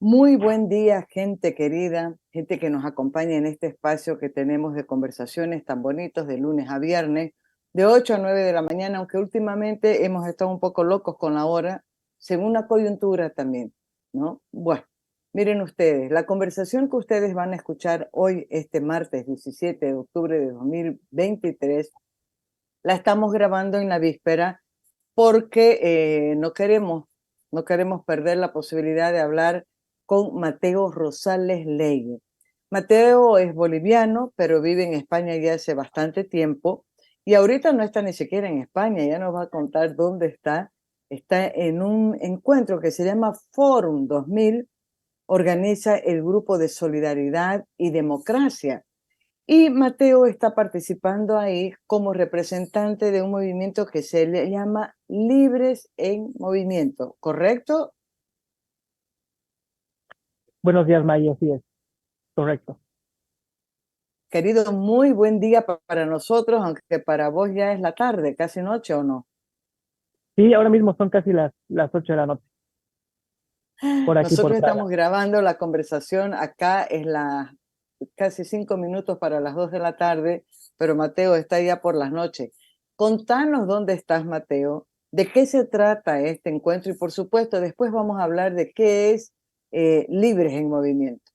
Muy buen día, gente querida, gente que nos acompaña en este espacio que tenemos de conversaciones tan bonitos de lunes a viernes, de 8 a 9 de la mañana, aunque últimamente hemos estado un poco locos con la hora, según la coyuntura también, ¿no? Bueno, miren ustedes, la conversación que ustedes van a escuchar hoy, este martes 17 de octubre de 2023, la estamos grabando en la víspera porque no queremos perder la posibilidad de hablar con Mateo Rosales Leyes. Mateo es boliviano, pero vive en España ya hace bastante tiempo y ahorita no está ni siquiera en España, ya nos va a contar dónde está. Está en un encuentro que se llama Fórum 2000, organiza el Grupo de Solidaridad y Democracia. Y Mateo está participando ahí como representante de un movimiento que se le llama Libres en Movimiento, ¿correcto? Buenos días, Maya, así es, correcto. Querido, muy buen día para nosotros, aunque para vos ya es la tarde, casi noche o no. Sí, ahora mismo son casi las 8 de la noche, por aquí por Nosotros Praga. estamos grabando la conversación, acá es la casi 5 minutos para las 2 de la tarde, pero Mateo está ya por las noches. Contanos dónde estás, Mateo, de qué se trata este encuentro y por supuesto después vamos a hablar de qué es Libres en Movimiento.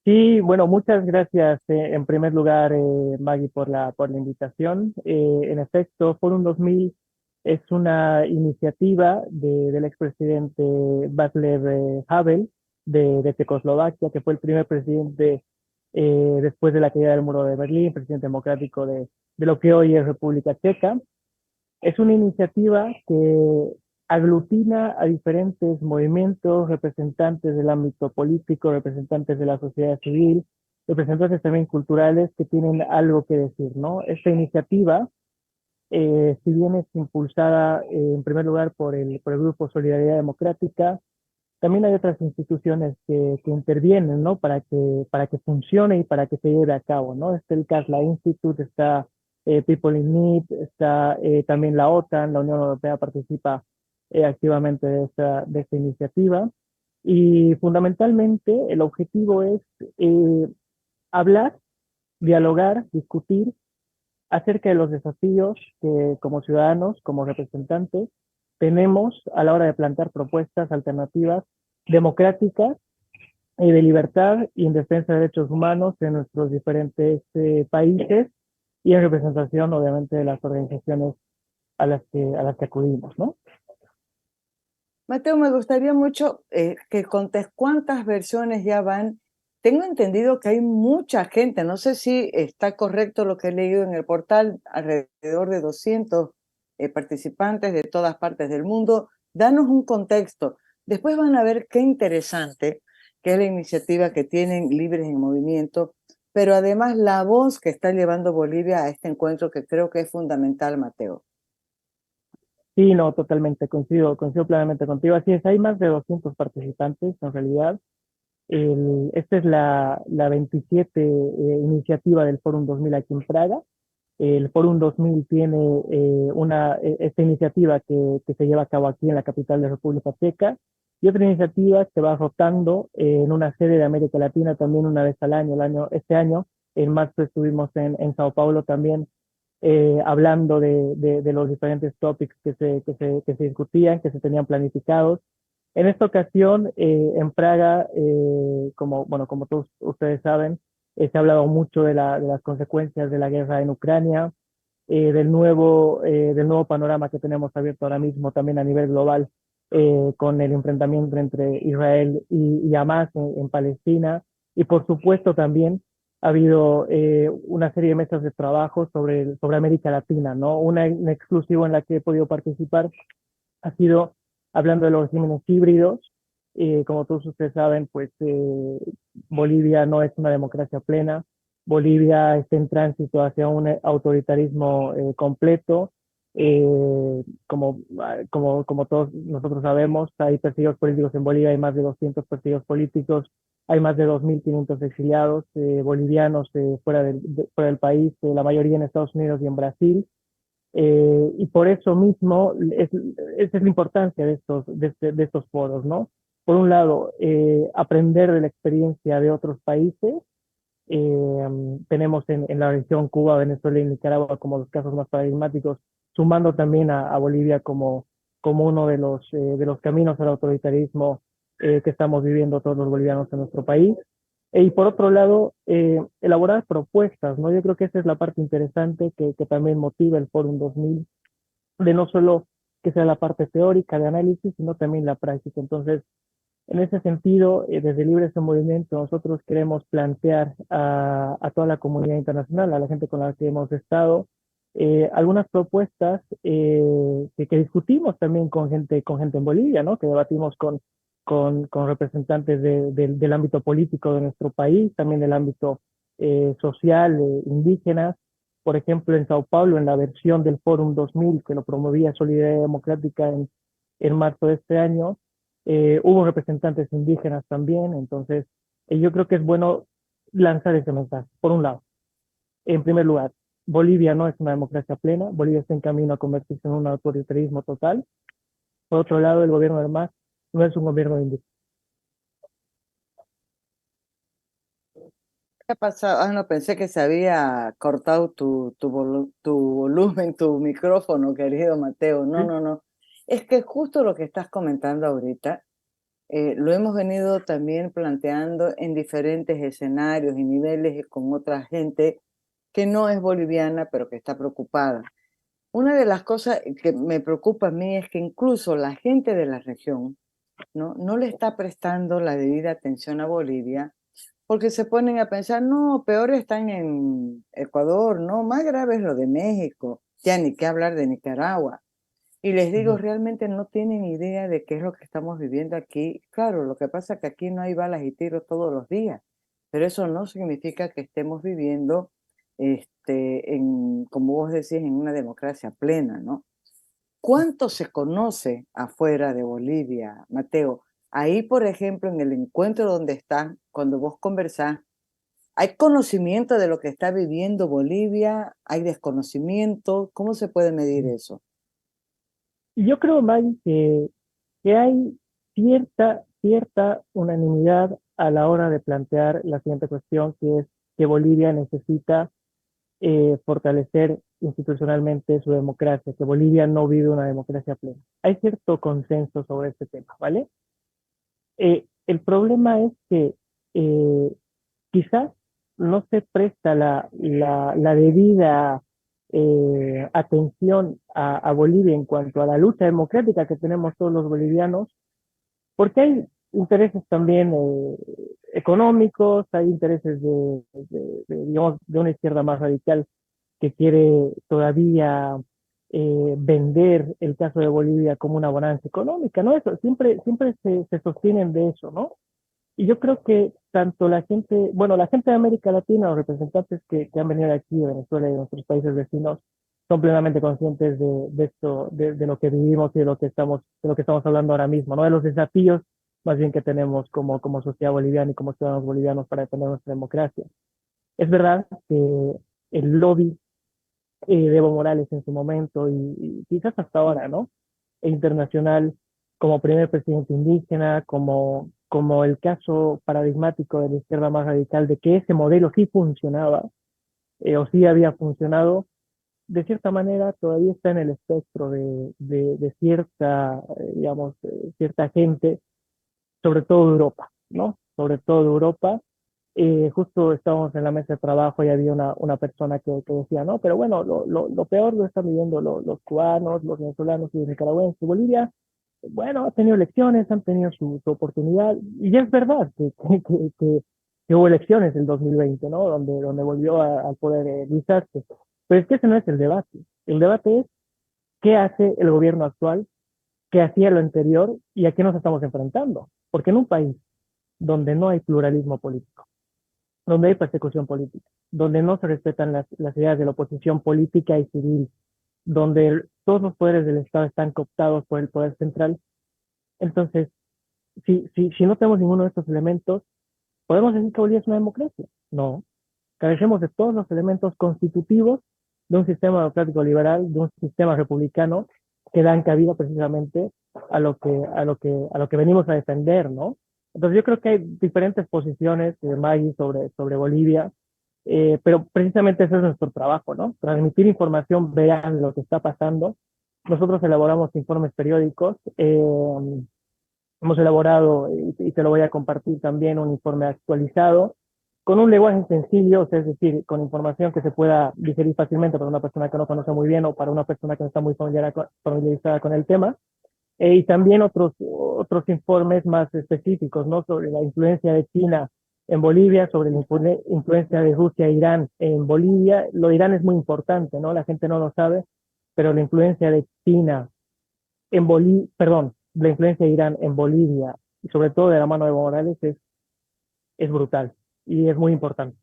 Sí, bueno, muchas gracias en primer lugar, Maggie, por la invitación. En efecto, Forum 2000 es una iniciativa del expresidente Václav Havel de Checoslovaquia, que fue el primer presidente después de la caída del muro de Berlín, presidente democrático de lo que hoy es República Checa. Es una iniciativa que aglutina a diferentes movimientos, representantes del ámbito político, representantes de la sociedad civil, representantes también culturales que tienen algo que decir, ¿no? Esta iniciativa, si bien es impulsada en primer lugar por el Grupo Solidaridad Democrática, también hay otras instituciones que intervienen, ¿no? Para que funcione y para que se lleve a cabo, ¿no? Está el CASLA Institute, está People in Need, está también la OTAN, la Unión Europea participa activamente de esta iniciativa. Y fundamentalmente el objetivo es eh, hablar, dialogar, discutir acerca de los desafíos que como ciudadanos, como representantes, tenemos a la hora de plantear propuestas alternativas democráticas y de libertad y en defensa de derechos humanos en nuestros diferentes países y en representación, obviamente, de las organizaciones a las que acudimos, ¿no? Mateo, me gustaría mucho que contes cuántas versiones ya van. Tengo entendido que hay mucha gente, no sé si está correcto lo que he leído en el portal, alrededor de 200 participantes de todas partes del mundo. Danos un contexto. Después van a ver qué interesante que es la iniciativa que tienen Libres en Movimiento, pero además la voz que está llevando Bolivia a este encuentro que creo que es fundamental, Mateo. Sí, no, totalmente, coincido plenamente contigo. Así es, hay más de 200 participantes en realidad. Esta es la 27 iniciativa del Fórum 2000 aquí en Praga. El Fórum 2000 tiene esta iniciativa que se lleva a cabo aquí en la capital de República Checa y otra iniciativa que va rotando en una sede de América Latina también una vez al año. Este año, en marzo, estuvimos en Sao Paulo también hablando de los diferentes topics que se discutían, que se tenían planificados. En esta ocasión, en Praga, como todos ustedes saben, se ha hablado mucho de las consecuencias de la guerra en Ucrania, del nuevo panorama que tenemos abierto ahora mismo también a nivel global con el enfrentamiento entre Israel y Hamas en Palestina. Y por supuesto también ha habido una serie de mesas de trabajo sobre América Latina, ¿no? Una en exclusivo en la que he podido participar ha sido hablando de los regímenes híbridos. Como todos ustedes saben, pues Bolivia no es una democracia plena. Bolivia está en tránsito hacia un autoritarismo completo. Como todos nosotros sabemos, hay perseguidos políticos en Bolivia, hay más de 200 perseguidos políticos, hay más de 2.500 exiliados bolivianos fuera del país, la mayoría en Estados Unidos y en Brasil. Y por eso mismo, esa es la importancia de estos foros, ¿no? por un lado, aprender de la experiencia de otros países. Tenemos en la región Cuba, Venezuela y Nicaragua como los casos más paradigmáticos, sumando también a Bolivia como uno de los caminos al autoritarismo que estamos viviendo todos los bolivianos en nuestro país. Y por otro lado, elaborar propuestas, ¿no? Yo creo que esa es la parte interesante que también motiva el Fórum 2000, de no solo que sea la parte teórica de análisis, sino también la práctica. Entonces, en ese sentido, desde Libres en Movimiento, nosotros queremos plantear a toda la comunidad internacional, a la gente con la que hemos estado, algunas propuestas que discutimos también con gente en Bolivia, ¿no? Que debatimos con representantes del ámbito político de nuestro país, también del ámbito social, indígenas. Por ejemplo, en Sao Paulo, en la versión del Fórum 2000, que lo promovía Solidaridad Democrática en marzo de este año, hubo representantes indígenas también, entonces yo creo que es bueno lanzar ese mensaje, por un lado. En primer lugar, Bolivia no es una democracia plena, Bolivia está en camino a convertirse en un autoritarismo total. Por otro lado, el gobierno del MAS no es un gobierno de indígenas. ¿Qué ha pasado? Ah, no, pensé que se había cortado tu volumen, tu micrófono, querido Mateo. No, ¿Sí? no, no. Es que justo lo que estás comentando ahorita, lo hemos venido también planteando en diferentes escenarios y niveles con otra gente que no es boliviana, pero que está preocupada. Una de las cosas que me preocupa a mí es que incluso la gente de la región, ¿no? No le está prestando la debida atención a Bolivia porque se ponen a pensar, no, peor están en Ecuador, no, más grave es lo de México, ya ni qué hablar de Nicaragua. Y les digo, Ujú. realmente no tienen idea de qué es lo que estamos viviendo aquí. Claro, lo que pasa es que aquí no hay balas y tiros todos los días, pero eso no significa que estemos viviendo, como vos decís, en una democracia plena, ¿no? ¿Cuánto se conoce afuera de Bolivia, Mateo? Ahí, por ejemplo, en el encuentro donde están, cuando vos conversás, ¿hay conocimiento de lo que está viviendo Bolivia? ¿Hay desconocimiento? ¿Cómo se puede medir eso? Y yo creo, Maggie, que hay cierta unanimidad a la hora de plantear la siguiente cuestión, que es que Bolivia necesita fortalecer institucionalmente su democracia, que Bolivia no vive una democracia plena. Hay cierto consenso sobre este tema, ¿vale? El problema es que eh, quizás no se presta la debida atención a Bolivia en cuanto a la lucha democrática que tenemos todos los bolivianos, porque hay intereses también económicos, hay intereses digamos, de una izquierda más radical que quiere todavía vender el caso de Bolivia como una bonanza económica, ¿no? Eso, siempre se sostienen de eso, ¿no? Y yo creo que tanto la gente, bueno, la gente de América Latina, los representantes que han venido aquí de Venezuela y de nuestros países vecinos, son plenamente conscientes de esto, de lo que vivimos y de lo que estamos hablando ahora mismo, ¿no? De los desafíos más bien que tenemos como sociedad boliviana y como ciudadanos bolivianos para defender nuestra democracia. Es verdad que el lobby de Evo Morales en su momento y quizás hasta ahora, ¿no? E internacional como primer presidente indígena, como el caso paradigmático de la izquierda más radical de que ese modelo sí funcionaba o sí había funcionado, de cierta manera todavía está en el espectro de cierta, digamos, cierta gente, sobre todo Europa, ¿no? Sobre todo Europa. Justo estábamos en la mesa de trabajo y había una persona que decía, no, pero bueno, lo peor lo están viviendo los cubanos, los venezolanos y los nicaragüenses. Bolivia, bueno, ha tenido elecciones, han tenido su oportunidad, y ya es verdad que hubo elecciones en 2020, ¿no? Donde volvió al poder Luis Arce. Pero es que ese no es el debate. El debate es qué hace el gobierno actual, qué hacía lo anterior y a qué nos estamos enfrentando. Porque en un país donde no hay pluralismo político, donde hay persecución política, donde no se respetan las ideas de la oposición política y civil, donde todos los poderes del Estado están cooptados por el poder central. Entonces, si no tenemos ninguno de estos elementos, ¿podemos decir que Bolivia es una democracia? No. Carecemos de todos los elementos constitutivos de un sistema democrático liberal, de un sistema republicano que dan cabida precisamente a lo que venimos a defender, ¿no? Entonces yo creo que hay diferentes posiciones, Maggie, sobre Bolivia, pero precisamente ese es nuestro trabajo, ¿no? Transmitir información vean lo que está pasando. Nosotros elaboramos informes periódicos, hemos elaborado, y te lo voy a compartir también, un informe actualizado con un lenguaje sencillo, o sea, es decir, con información que se pueda digerir fácilmente para una persona que no conoce muy bien o para una persona que no está muy familiarizada con el tema. Y también otros informes más específicos, ¿no? Sobre la influencia de China en Bolivia, sobre la influencia de Rusia e Irán en Bolivia. Lo de Irán es muy importante, ¿no? La gente no lo sabe, pero la influencia de China en Bolivia, perdón, la influencia de Irán en Bolivia y sobre todo de la mano de Evo Morales es brutal y es muy importante.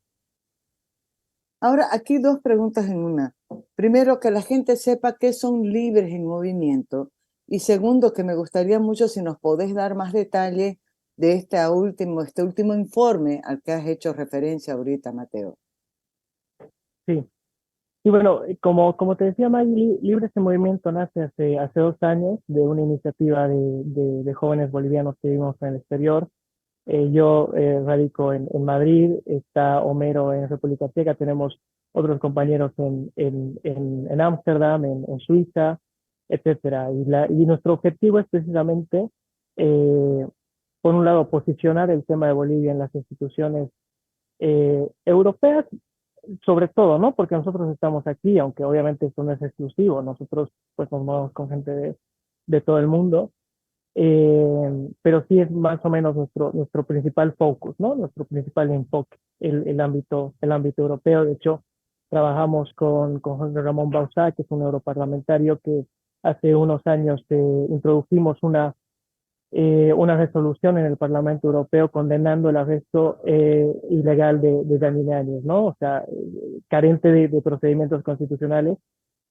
Ahora, aquí dos preguntas en una. Primero, que la gente sepa qué son Libres en Movimiento. Y segundo, que me gustaría mucho si nos podés dar más detalle de este último informe al que has hecho referencia ahorita, Mateo. Sí. Y bueno, como te decía Maggie, Libres en Movimiento nace hace 2 años de una iniciativa de jóvenes bolivianos que vivimos en el exterior. Yo radico en Madrid, está Homero en República Checa, tenemos otros compañeros en Ámsterdam, en Suiza, etcétera. Y nuestro objetivo es precisamente, eh, por un lado, posicionar el tema de Bolivia en las instituciones europeas, sobre todo, ¿no? Porque nosotros estamos aquí, aunque obviamente esto no es exclusivo, nosotros pues nos movemos con gente de todo el mundo, pero sí es más o menos nuestro principal focus, ¿no? Nuestro principal enfoque, el ámbito europeo. De hecho, trabajamos con José Ramón Bauzá, que es un europarlamentario que hace unos años introdujimos una resolución en el Parlamento Europeo condenando el arresto ilegal de Daniel Áñez, ¿no? O sea, carente de procedimientos constitucionales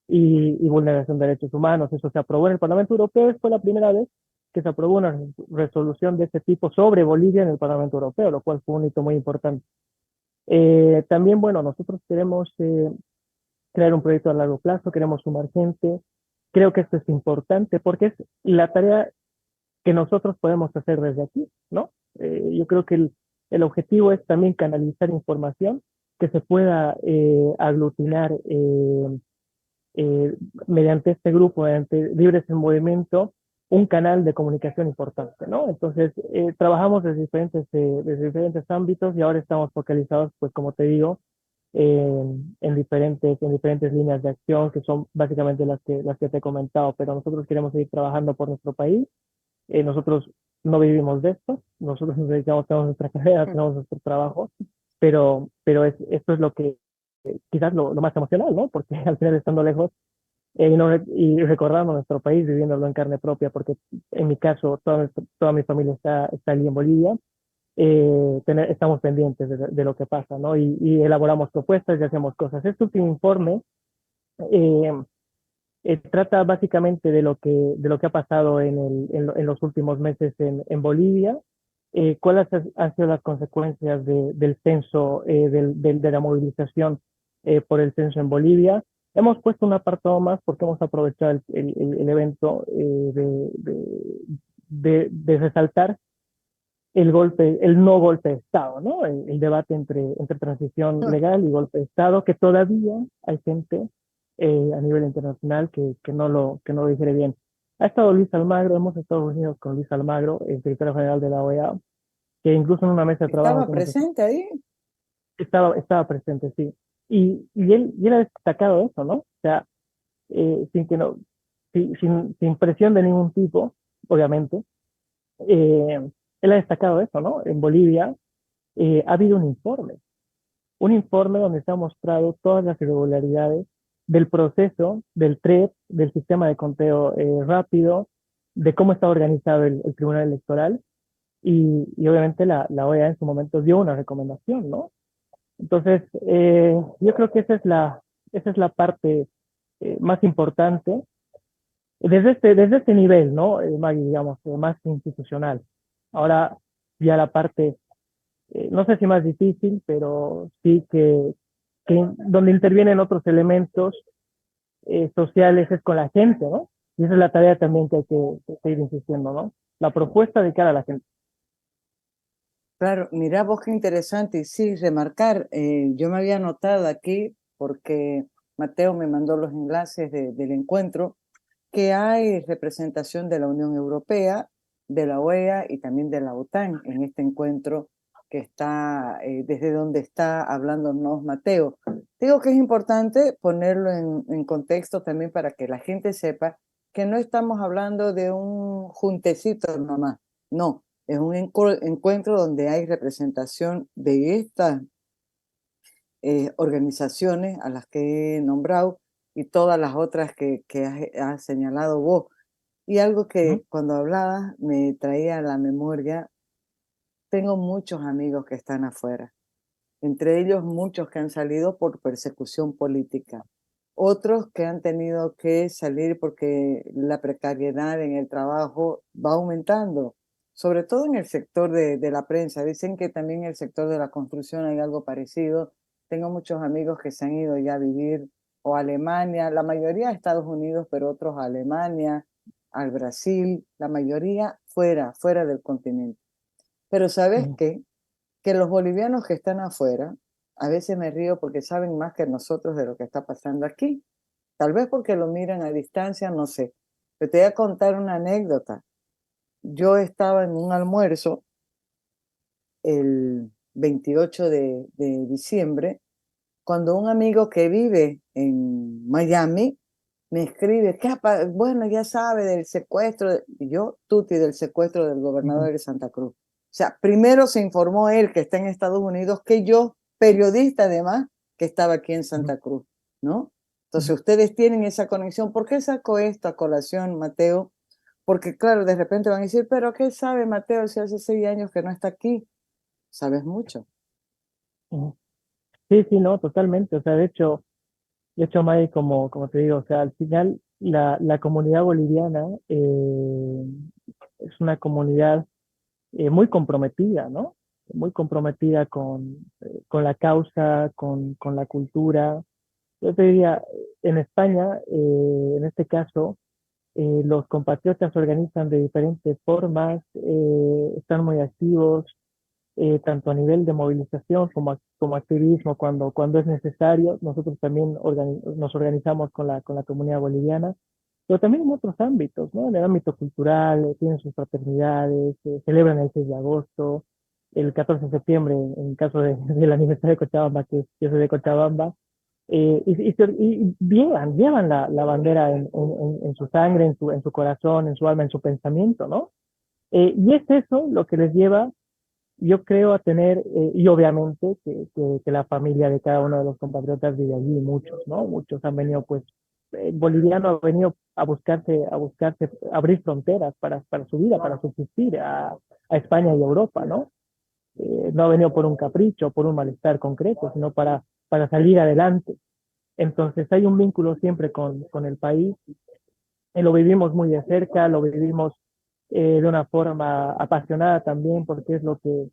y vulneración de derechos humanos. Eso se aprobó en el Parlamento Europeo, fue la primera vez que se aprobó una resolución de este tipo sobre Bolivia en el Parlamento Europeo, lo cual fue un hito muy importante. También, bueno, nosotros queremos crear un proyecto a largo plazo, queremos sumar gente. Creo que esto es importante porque es la tarea que nosotros podemos hacer desde aquí, ¿no? Yo creo que el objetivo es también canalizar información que se pueda aglutinar eh, mediante este grupo, mediante Libres en Movimiento, un canal de comunicación importante, ¿no? Entonces, trabajamos desde diferentes ámbitos y ahora estamos focalizados, pues como te digo, en diferentes líneas de acción que son básicamente las que te he comentado, pero nosotros queremos seguir trabajando por nuestro país. Nosotros no vivimos de esto, nosotros nos dedicamos, tenemos nuestra carrera, tenemos nuestro trabajo, pero esto es lo que quizás lo más emocional, ¿no? Porque al final estando lejos y recordando nuestro país, viviéndolo en carne propia, porque en mi caso toda mi familia está allí en Bolivia, estamos pendientes de lo que pasa, ¿no? Y elaboramos propuestas y hacemos cosas. Este último informe eh, trata básicamente de lo que ha pasado en los últimos meses en Bolivia, cuáles han sido las consecuencias del censo, de la movilización por el censo en Bolivia. Hemos puesto un apartado más porque hemos aprovechado el evento de resaltar el no golpe de Estado, ¿no? El debate entre transición legal y golpe de Estado, que todavía hay gente a nivel internacional que no lo digiere bien. Ha estado Luis Almagro, hemos estado reunidos con Luis Almagro, el secretario general de la OEA, que incluso en una mesa de trabajo ¿Estaba que hemos presente ahí? estaba presente, sí. Y él ha destacado eso, ¿no? O sea, sin que no, sin presión de ningún tipo, obviamente, eh, él ha destacado eso, ¿no? En Bolivia ha habido un informe donde se ha mostrado todas las irregularidades del proceso, del TREP, del sistema de conteo rápido, de cómo está organizado el Tribunal Electoral y obviamente la OEA en su momento dio una recomendación, ¿no? Entonces, yo creo que esa es la parte más importante desde este nivel, ¿no? Maggie, digamos, más institucional. Ahora, ya la parte no sé si más difícil, pero sí que donde intervienen otros elementos sociales es con la gente, ¿no? Y esa es la tarea también que hay que seguir insistiendo, ¿no? La propuesta de cara a la gente. Claro, mira vos qué interesante. Y sí, remarcar, yo me había anotado aquí porque Mateo me mandó los enlaces del encuentro, que hay representación de la Unión Europea, de la OEA y también de la OTAN en este encuentro que está, desde donde está hablándonos Mateo. Digo que es importante ponerlo en contexto también para que la gente sepa que no estamos hablando de un juntecito nomás, no, es un encuentro donde hay representación de estas organizaciones a las que he nombrado y todas las otras que has señalado vos. Y algo Ujú, que cuando hablabas me traía a la memoria, tengo muchos amigos que están afuera, entre ellos muchos que han salido por persecución política, otros que han tenido que salir porque la precariedad en el trabajo va aumentando, sobre todo en el sector de la prensa. Dicen que también en el sector de la construcción hay algo parecido. Tengo muchos amigos que se han ido ya a vivir o a Alemania, la mayoría a Estados Unidos, pero otros a Alemania, al Brasil, la mayoría fuera del continente. Pero ¿sabes ujú, qué? Que los bolivianos que están afuera, a veces me río porque saben más que nosotros de lo que está pasando aquí. Tal vez porque lo miran a distancia, no sé. Pero te voy a contar una anécdota. Yo estaba en un almuerzo el 28 de diciembre, cuando un amigo que vive en Miami me escribe, bueno, ya sabe del secuestro, y yo, tuti, del secuestro del ujú, gobernador de Santa Cruz. O sea, primero se informó él que está en Estados Unidos que yo, periodista además, que estaba aquí en ujú, Santa Cruz, ¿no? Entonces ujú, ustedes tienen esa conexión. ¿Por qué saco esto a colación, Mateo? Porque claro, de repente van a decir, pero ¿qué sabe Mateo si hace 6 años que no está aquí? Sabes mucho. ujú. Sí, sí, no, totalmente. O sea, de hecho, May, como te digo, o sea, al final la comunidad boliviana es una comunidad muy comprometida, ¿no? Muy comprometida con la causa, con la cultura. Yo te diría, en España, en este caso, los compatriotas se organizan de diferentes formas, están muy activos, tanto a nivel de movilización como activismo cuando es necesario. Nosotros también nos organizamos con la comunidad boliviana, pero también en otros ámbitos, ¿no? En el ámbito cultural, tienen sus fraternidades, celebran el 6 de agosto, el 14 de septiembre, en caso del aniversario de Cochabamba, que yo soy de Cochabamba, y llevan la bandera en su sangre, en su corazón, en su alma, en su pensamiento, ¿no? Y es eso lo que les lleva, yo creo, a tener, y obviamente que la familia de cada uno de los compatriotas vive allí, muchos, ¿no? Muchos han venido, pues, el boliviano ha venido a buscarse, abrir fronteras para su vida, para subsistir a España y Europa, ¿no? No ha venido por un capricho, por un malestar concreto, sino para salir adelante. Entonces hay un vínculo siempre con el país, lo vivimos muy de cerca, lo vivimos de una forma apasionada también, porque es lo que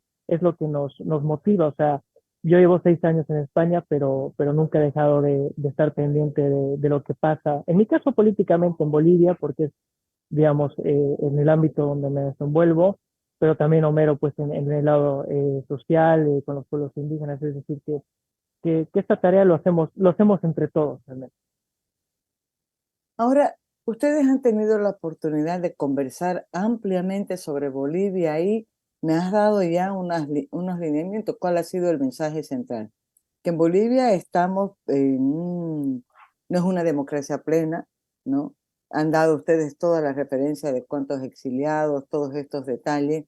nos motiva. O sea, yo llevo 6 años en España, pero nunca he dejado de estar pendiente de lo que pasa. En mi caso, políticamente en Bolivia, porque es, digamos, en el ámbito donde me desenvuelvo, pero también Homero, pues, en el lado social, con los pueblos indígenas. Es decir, que esta tarea lo hacemos entre todos, realmente. Ahora, ustedes han tenido la oportunidad de conversar ampliamente sobre Bolivia y me has dado ya unos lineamientos. ¿Cuál ha sido el mensaje central? Que en Bolivia estamos no es una democracia plena, ¿no? Han dado ustedes toda la referencia de cuántos exiliados, todos estos detalles,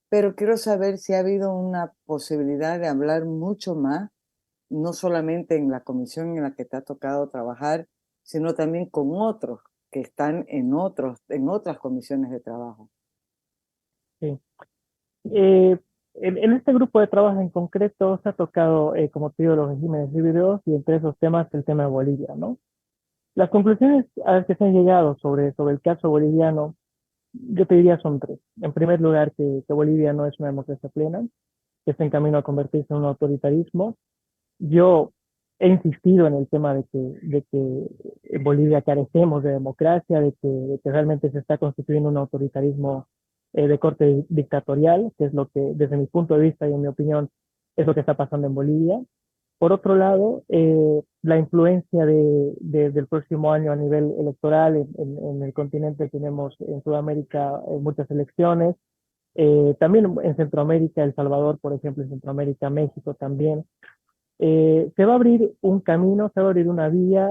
pero quiero saber si ha habido una posibilidad de hablar mucho más, no solamente en la comisión en la que te ha tocado trabajar, sino también con otros que están en otras comisiones de trabajo. Sí. Eh, en este grupo de trabajo en concreto se ha tocado, como te digo, los regímenes híbridos y entre esos temas el tema de Bolivia, ¿no? Las conclusiones a las que se han llegado sobre el caso boliviano, yo te diría son tres. En primer lugar, que Bolivia no es una democracia plena, que está en camino a convertirse en un autoritarismo. Yo he insistido en el tema de que en Bolivia carecemos de democracia, de que realmente se está constituyendo un autoritarismo de corte dictatorial, que es lo que, desde mi punto de vista y en mi opinión, es lo que está pasando en Bolivia. Por otro lado, la influencia del próximo año a nivel electoral en el continente tenemos en Sudamérica muchas elecciones, también en Centroamérica, El Salvador, por ejemplo, en Centroamérica, México también. Se va a abrir un camino, se va a abrir una vía.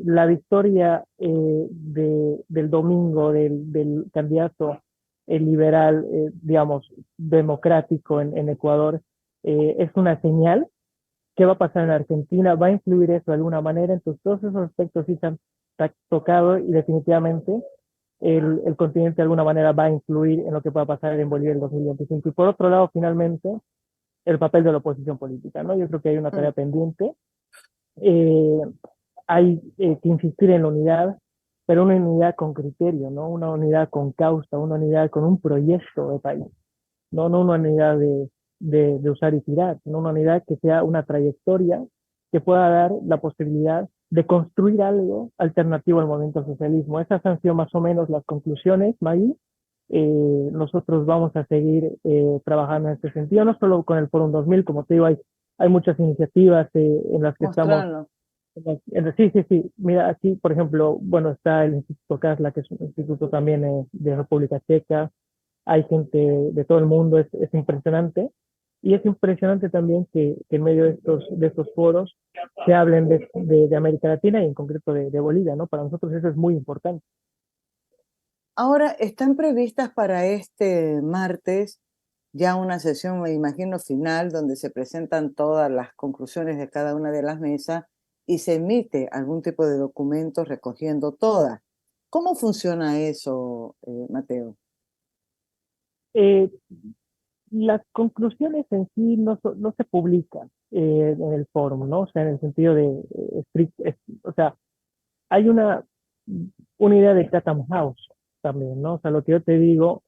La victoria del domingo del candidato liberal, digamos, democrático en Ecuador, es una señal. ¿Qué va a pasar en Argentina? ¿Va a influir eso de alguna manera? Entonces, todos esos aspectos sí se han tocado y definitivamente el continente de alguna manera va a influir en lo que pueda pasar en Bolivia en 2025. Y por otro lado, finalmente, el papel de la oposición política, ¿no? Yo creo que hay una Mm. tarea pendiente. Eh, Hay que insistir en la unidad, pero una unidad con criterio, ¿no? Una unidad con causa, una unidad con un proyecto de país, no una unidad de usar y tirar, sino una unidad que sea una trayectoria que pueda dar la posibilidad de construir algo alternativo al movimiento socialismo. Esas han sido más o menos las conclusiones, Maggie. Nosotros vamos a seguir trabajando en este sentido, no solo con el Fórum 2000, como te digo, hay muchas iniciativas en las que estamos. Mostrarlo. Sí, sí, sí. Mira, aquí, por ejemplo, bueno, está el Instituto Casla, que es un instituto también de República Checa. Hay gente de todo el mundo, es impresionante. Y es impresionante también que en medio de estos foros se hablen de América Latina y en concreto de Bolivia, ¿no? Para nosotros eso es muy importante. Ahora, están previstas para este martes ya una sesión, me imagino, final, donde se presentan todas las conclusiones de cada una de las mesas y se emite algún tipo de documento recogiendo todas. ¿Cómo funciona eso, Mateo? Eh, las conclusiones en sí no se publican en el foro, ¿no? O sea, en el sentido de, o sea, hay una idea de Chatham House también, ¿no? O sea, lo que yo te digo,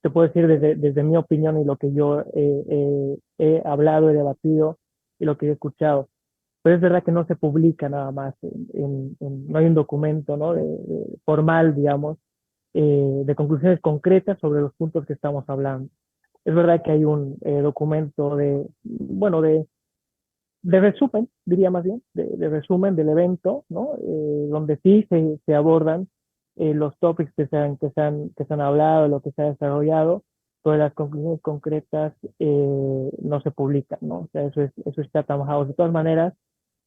te puedo decir desde mi opinión y lo que yo he hablado, he debatido y lo que he escuchado. Pero es verdad que no se publica nada más, no hay un documento, ¿no? Formal, digamos, de conclusiones concretas sobre los puntos que estamos hablando. Es verdad que hay un documento bueno, de resumen, diría más bien, de resumen del evento, ¿no? Donde sí se abordan los topics que se han hablado, lo que se ha desarrollado, pero las conclusiones concretas no se publican, ¿no? O sea, eso es Chatham House. De todas maneras,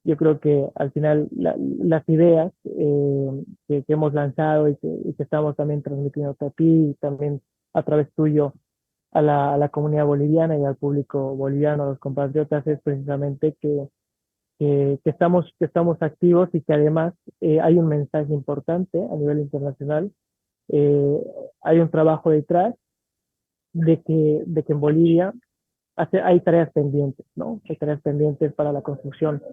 yo creo que al final las ideas que hemos lanzado y que estamos también transmitiendo a ti y también a través tuyo a la comunidad boliviana y al público boliviano, a los compatriotas, es precisamente que estamos activos y que además hay un mensaje importante a nivel internacional. Eh, Hay un trabajo detrás de que en Bolivia hay tareas pendientes, ¿no? Hay tareas pendientes para la construcción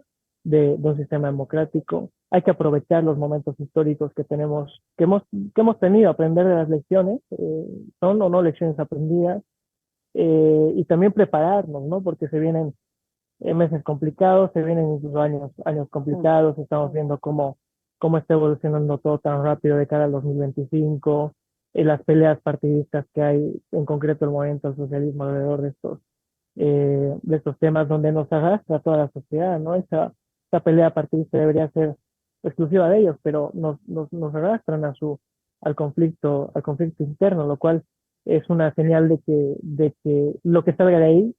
de un sistema democrático. Hay que aprovechar los momentos históricos que hemos tenido, aprender de las lecciones, son o no lecciones aprendidas, y también prepararnos, ¿no? Porque se vienen meses complicados, se vienen incluso años Mm. complicados, estamos viendo cómo está evolucionando todo tan rápido de cara al 2025, las peleas partidistas que hay, en concreto el movimiento al socialismo alrededor de estos temas donde nos arrastra toda la sociedad, ¿no? Esa pelea partidista debería ser exclusiva de ellos, pero nos arrastran al conflicto interno, lo cual es una señal de que lo que salga de ahí,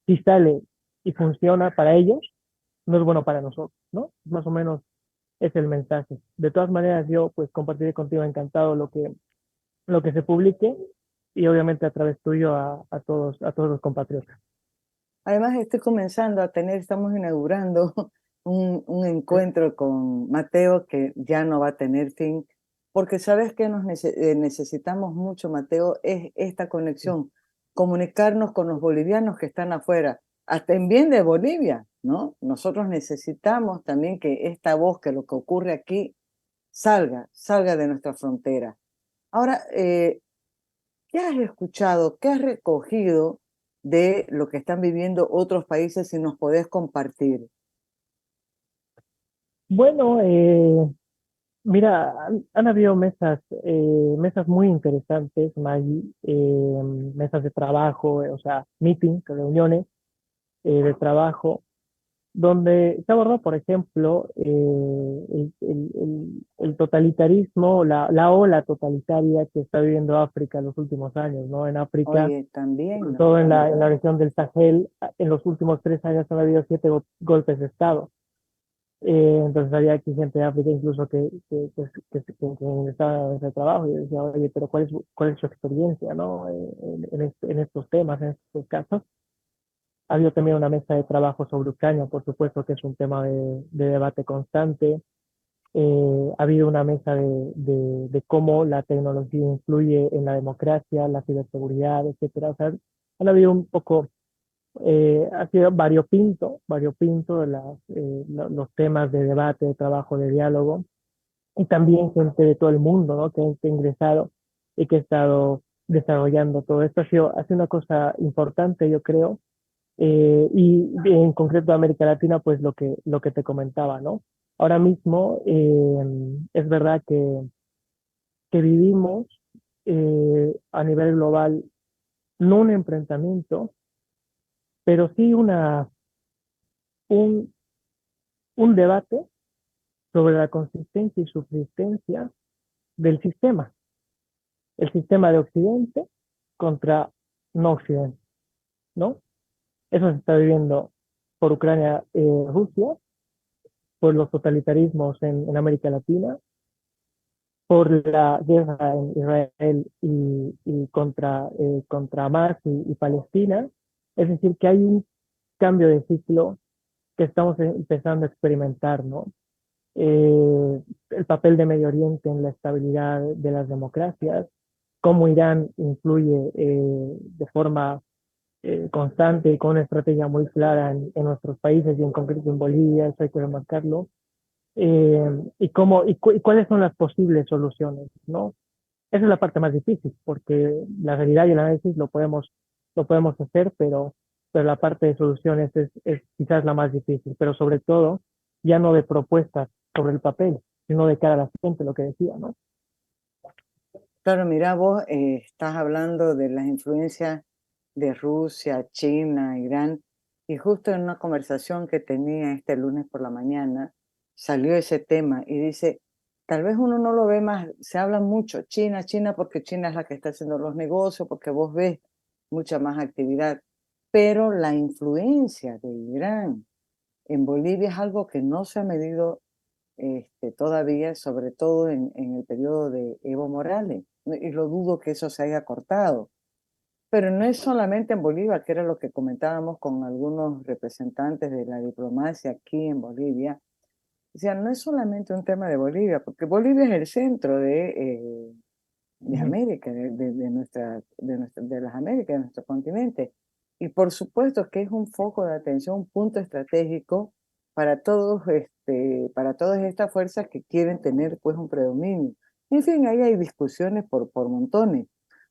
si sale y funciona para ellos, no es bueno para nosotros, ¿no? Más o menos es el mensaje. De todas maneras, yo pues compartiré contigo encantado lo que se publique y obviamente a través tuyo a todos los compatriotas. Además, estoy comenzando a tener, estamos inaugurando un encuentro con Mateo que ya no va a tener fin, porque sabes que necesitamos mucho, Mateo, es esta conexión, comunicarnos con los bolivianos que están afuera, hasta en bien de Bolivia, ¿no? Nosotros necesitamos también que esta voz, que lo que ocurre aquí, salga de nuestra frontera. Ahora, ¿qué has escuchado? ¿Qué has recogido de lo que están viviendo otros países, si nos podés compartir. Bueno, mira, han habido mesas muy interesantes, Maggie, mesas de trabajo, o sea, meetings, reuniones de trabajo, donde se abordó, por ejemplo, el totalitarismo, la ola totalitaria que está viviendo África en los últimos años, ¿no? En África, Oye, también, sobre ¿no? todo en la región del Sahel, en los últimos 3 años han habido 7 golpes de Estado. Entonces había aquí gente de África incluso que estaba en ese trabajo y decía, oye, pero ¿cuál es su experiencia, ¿no? En estos temas, en estos casos. Ha habido también una mesa de trabajo sobre Ucrania, por supuesto que es un tema de debate constante. Ha habido una mesa de cómo la tecnología influye en la democracia, la ciberseguridad, etcétera. O sea, han habido un poco, ha sido variopinto los temas de debate, de trabajo, de diálogo, y también gente de todo el mundo, ¿no? Que ha ingresado y que ha estado desarrollando todo esto. Ha sido una cosa importante, yo creo, y en concreto de América Latina, pues lo que te comentaba, ¿no? Ahora mismo es verdad que vivimos a nivel global no un enfrentamiento, pero sí un, un debate sobre la consistencia y subsistencia del sistema, el sistema de Occidente contra no Occidente, ¿no? Eso se está viviendo por Ucrania, Rusia, por los totalitarismos en América Latina, por la guerra en Israel y contra Hamas y Palestina. Es decir, que hay un cambio de ciclo que estamos empezando a experimentar, ¿no? El papel de Medio Oriente en la estabilidad de las democracias, cómo Irán influye de forma constante y con una estrategia muy clara en nuestros países y en concreto en Bolivia, eso hay que remarcarlo, y cuáles son las posibles soluciones, ¿no? Esa es la parte más difícil, porque la realidad y el análisis lo podemos hacer, pero la parte de soluciones es quizás la más difícil, pero sobre todo ya no de propuestas sobre el papel, sino de cara a la gente, lo que decía, ¿no? Claro, mira, vos estás hablando de las influencias de Rusia, China, Irán, y justo en una conversación que tenía este lunes por la mañana, salió ese tema y dice, tal vez uno no lo ve más, se habla mucho, China, China, porque China es la que está haciendo los negocios, porque vos ves mucha más actividad, pero la influencia de Irán en Bolivia es algo que no se ha medido todavía, sobre todo en el periodo de Evo Morales, ¿no? Y lo dudo que eso se haya cortado. Pero no es solamente en Bolivia, que era lo que comentábamos con algunos representantes de la diplomacia aquí en Bolivia. O sea, no es solamente un tema de Bolivia, porque Bolivia es el centro de Ujú. América, de las Américas, de nuestro continente. Y por supuesto que es un foco de atención, un punto estratégico para todas estas fuerzas que quieren tener pues un predominio. En fin, ahí hay discusiones por montones.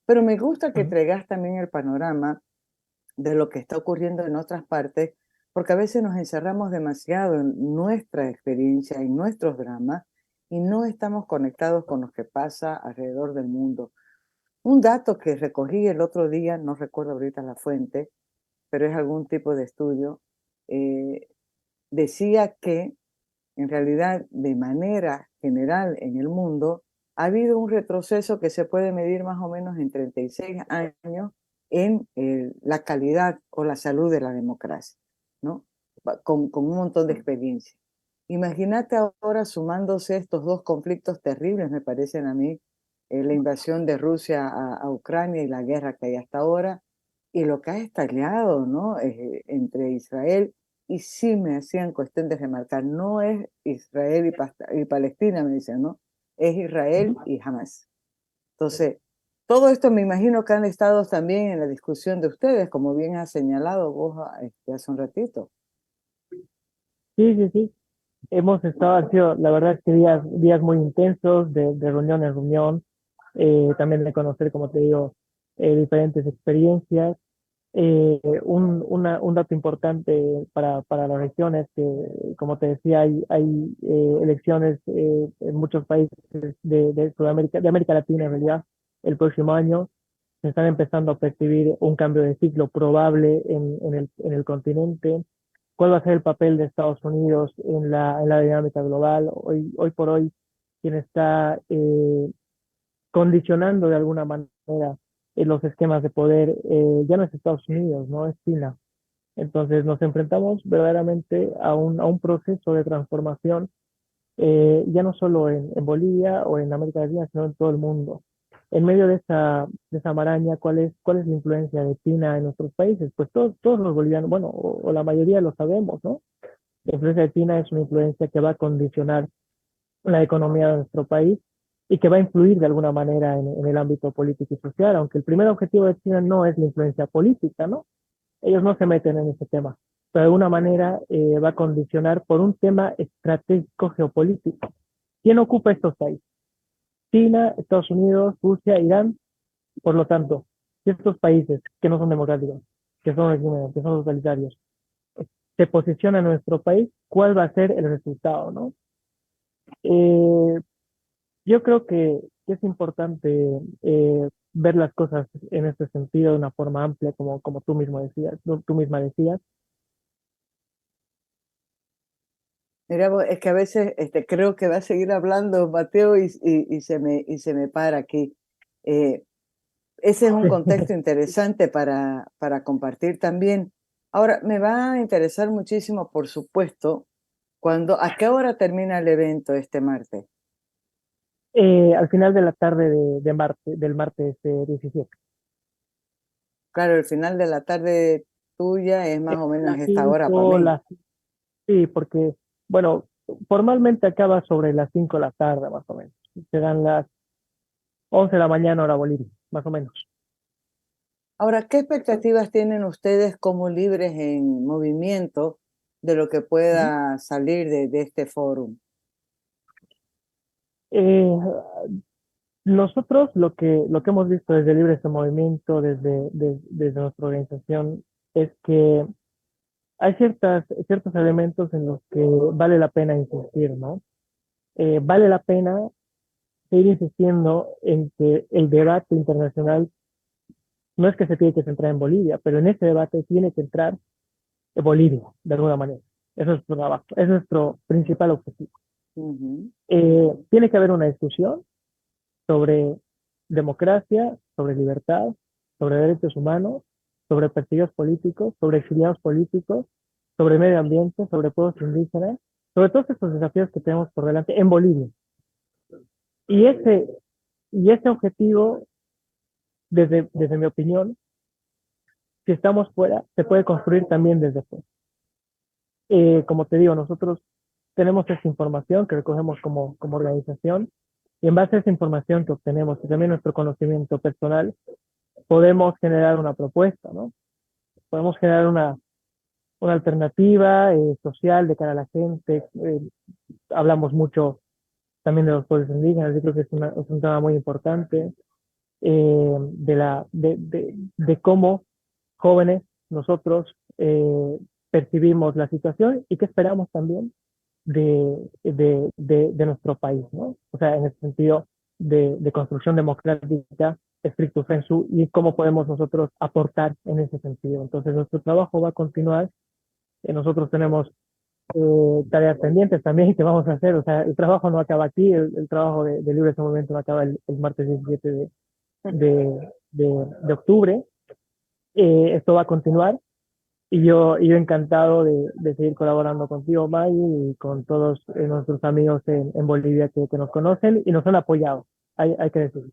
Pero me gusta que Ujú. traigas también el panorama de lo que está ocurriendo en otras partes, porque a veces nos encerramos demasiado en nuestra experiencia, en nuestros dramas, y no estamos conectados con lo que pasa alrededor del mundo. Un dato que recogí el otro día, no recuerdo ahorita la fuente, pero es algún tipo de estudio, eh, decía que en realidad de manera general en el mundo ha habido un retroceso que se puede medir más o menos en 36 años en la calidad o la salud de la democracia, ¿no? Con un montón de experiencia. Imagínate ahora sumándose estos dos conflictos terribles, me parecen a mí, la invasión de Rusia a Ucrania y la guerra que hay hasta ahora, y lo que ha estallado, ¿no? Entre Israel y sí me hacían cuestión de remarcar, no es Israel y Palestina, me dicen, ¿no? Es Israel Ujú. y Hamas. Entonces, todo esto me imagino que han estado también en la discusión de ustedes, como bien has señalado vos hace un ratito. Sí, sí, sí. Han sido, la verdad es que días muy intensos, de reunión en reunión, también de conocer, como te digo, diferentes experiencias. Un dato importante para la región es que, como te decía, hay elecciones en muchos países de Sudamérica, de América Latina en realidad, el próximo año. Se están empezando a percibir un cambio de ciclo probable en el continente. ¿Cuál va a ser el papel de Estados Unidos en la dinámica global? Hoy por hoy, quien está condicionando de alguna manera los esquemas de poder, ya no es Estados Unidos, no es China. Entonces nos enfrentamos verdaderamente a un proceso de transformación, ya no solo en Bolivia o en América Latina, sino en todo el mundo. En medio de esa maraña, cuál es la influencia de China en nuestros países? Pues todos los bolivianos, bueno, o la mayoría lo sabemos, ¿no? La influencia de China es una influencia que va a condicionar la economía de nuestro país y que va a influir de alguna manera en el ámbito político y social, aunque el primer objetivo de China no es la influencia política, ¿no? Ellos no se meten en ese tema, pero de alguna manera va a condicionar por un tema estratégico geopolítico. ¿Quién ocupa estos países? China, Estados Unidos, Rusia, Irán. Por lo tanto, si estos países que no son democráticos, que son regímenes, que son totalitarios, se posicionan en nuestro país, ¿cuál va a ser el resultado, no? Eh, yo creo que es importante ver las cosas en este sentido de una forma amplia, como tú mismo decías, tú misma decías. Mira, es que a veces creo que va a seguir hablando Mateo y se me para aquí. Eh, Ese es un contexto interesante para compartir también. Ahora, me va a interesar muchísimo, por supuesto, ¿a qué hora termina el evento este martes? Al final de la tarde del martes 17. Claro, el final de la tarde tuya es más o menos Las esta hora para 5, mí. sí, porque, bueno, formalmente acaba sobre las 5 de la tarde, más o menos. Serán las 11 de la mañana, hora Bolivia, más o menos. Ahora, ¿qué expectativas tienen ustedes como libres en movimiento de lo que Ujú. pueda salir de este foro? Eh, Nosotros lo que hemos visto desde Libre este Movimiento, desde nuestra organización, es que hay ciertos elementos en los que vale la pena insistir, ¿no? Vale la pena seguir insistiendo en que el debate internacional no es que se tiene que centrar en Bolivia, pero en ese debate tiene que entrar Bolivia, de alguna manera. Eso es nuestro trabajo, es nuestro principal objetivo. Ujú. Tiene que haber una discusión sobre democracia, sobre libertad, sobre derechos humanos, sobre perseguidos políticos, sobre exiliados políticos, sobre medio ambiente, sobre pueblos indígenas, sobre todos estos desafíos que tenemos por delante en Bolivia. Y ese objetivo, desde mi opinión, si estamos fuera, se puede construir también desde fuera. Como te digo, nosotros tenemos esa información que recogemos como organización y en base a esa información que obtenemos y también nuestro conocimiento personal, podemos generar una propuesta, ¿no? Podemos generar una alternativa social de cara a la gente. Hablamos mucho también de los pueblos indígenas, yo creo que es un tema muy importante, de cómo jóvenes nosotros percibimos la situación y qué esperamos también de nuestro país, ¿no? O sea, en el sentido de construcción democrática, estricto sensu, y cómo podemos nosotros aportar en ese sentido. Entonces, nuestro trabajo va a continuar. Nosotros tenemos tareas pendientes también que vamos a hacer. O sea, el trabajo no acaba aquí, el trabajo de Libre ese momento no acaba el martes 17 de octubre. Esto va a continuar y yo encantado de seguir colaborando contigo, May, y con todos nuestros amigos en Bolivia que nos conocen y nos han apoyado, hay que decirlo.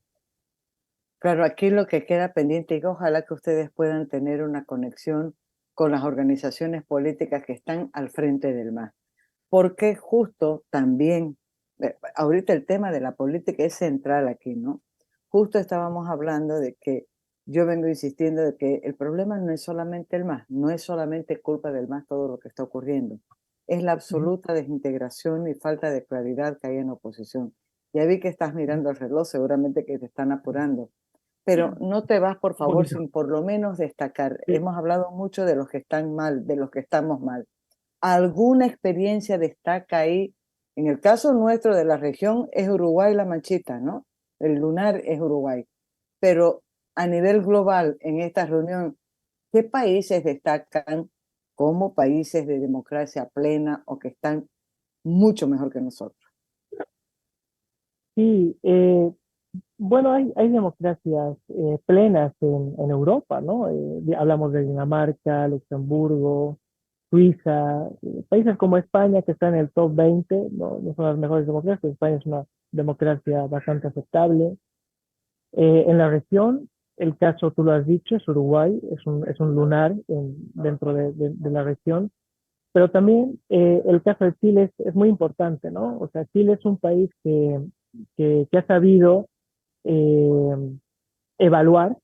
Claro, aquí lo que queda pendiente y que ojalá que ustedes puedan tener una conexión con las organizaciones políticas que están al frente del MAS. Porque justo también, ahorita el tema de la política es central aquí, ¿no? Justo estábamos hablando de que yo vengo insistiendo de que el problema no es solamente el MAS, no es solamente culpa del MAS todo lo que está ocurriendo, es la Ujú, absoluta desintegración y falta de claridad que hay en la oposición. Ya vi que estás ujú. mirando el reloj, seguramente que te están apurando, pero no te vas, por Un favor, poquito. sin por lo menos destacar. Sí. Hemos hablado mucho de los que están mal, de los que estamos mal. ¿Alguna experiencia destaca ahí? En el caso nuestro de la región es Uruguay la Manchita, ¿no? El lunar es Uruguay. Pero a nivel global, en esta reunión, ¿qué países destacan como países de democracia plena o que están mucho mejor que nosotros? Sí, bueno, hay democracias plenas en Europa, ¿no? Hablamos de Dinamarca, Luxemburgo, Suiza, países como España que están en el top 20, no, no son las mejores democracias. España es una democracia bastante aceptable. En la región, el caso, tú lo has dicho, es Uruguay, es un lunar dentro de la región, pero también el caso de Chile es muy importante, ¿no? O sea, Chile es un país que ha sabido eh, evaluar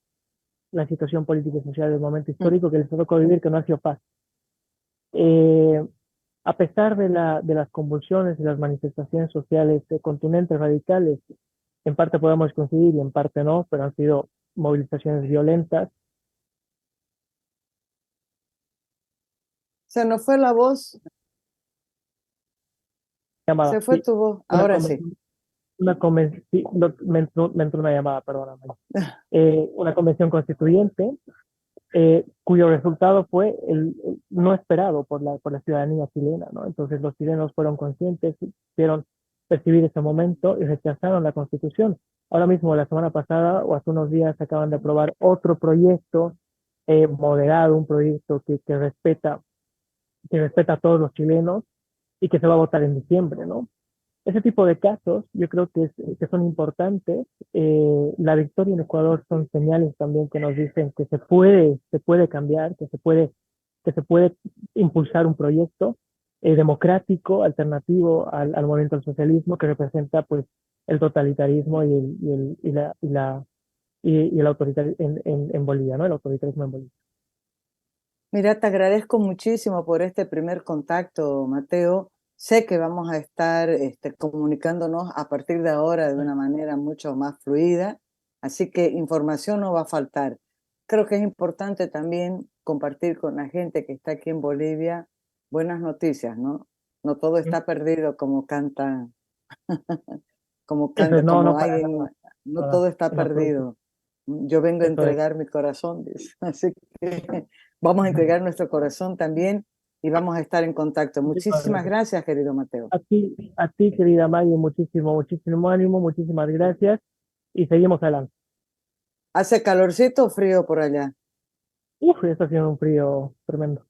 la situación política y social del momento Mm. histórico que les tocó vivir, que no ha sido fácil. Eh, a pesar de las convulsiones y las manifestaciones sociales contundentes, radicales, en parte podemos coincidir y en parte no, pero han sido movilizaciones violentas. Se nos fue la voz, Llamada, se fue sí, tu voz, una ahora sí. convención, sí, me entró una llamada, perdóname. Una convención constituyente cuyo resultado fue el no esperado por la ciudadanía chilena, ¿no? Entonces los chilenos fueron conscientes, quisieron percibir ese momento y rechazaron la constitución. Ahora mismo, la semana pasada o hace unos días, acaban de aprobar otro proyecto moderado, un proyecto que respeta a todos los chilenos y que se va a votar en diciembre, ¿no? Ese tipo de casos yo creo que son importantes. La victoria en Ecuador son señales también que nos dicen que se puede cambiar, que se puede impulsar un proyecto democrático, alternativo al movimiento del socialismo que representa pues el totalitarismo y el autoritarismo en Bolivia, ¿no? El autoritarismo en Bolivia. Mira, te agradezco muchísimo por este primer contacto, Mateo. Sé que vamos a estar comunicándonos a partir de ahora de una manera mucho más fluida, así que información no va a faltar. Creo que es importante también compartir con la gente que está aquí en Bolivia buenas noticias, ¿no? No todo está perdido como canta, Eso es, no, no como para alguien, nada, no nada, todo está en absoluto. perdido. Yo vengo a Eso es. entregar mi corazón, dice. Así que vamos a entregar nuestro corazón también y vamos a estar en contacto. Muchísimas Muchísimas gracias. gracias, querido Mateo. A ti, querida Maggie, muchísimo ánimo, muchísimas gracias y seguimos adelante. ¿Hace calorcito o frío por allá? Uf, está haciendo un frío tremendo.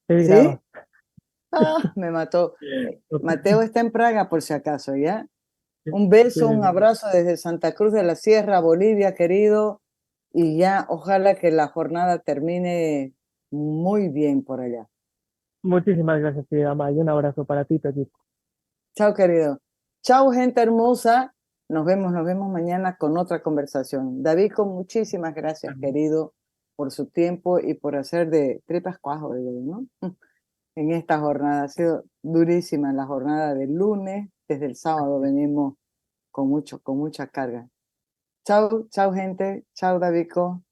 6 grados. ¿Sí? Ah, me mató. Mateo está en Praga por si acaso, ¿ya? Un beso, un abrazo desde Santa Cruz de la Sierra, Bolivia, querido, y ya ojalá que la jornada termine muy bien por allá. Muchísimas gracias, querida Maggie. Un abrazo para ti, Petit. Chao, querido. Chao, gente hermosa. Nos vemos mañana con otra conversación. David, con muchísimas gracias, querido, por su tiempo y por hacer de tripas cuajo, digo yo, ¿no? En esta jornada. Ha sido durísima la jornada del lunes. Desde el sábado venimos con mucha carga. Chao, chao, gente. Chao, Davico.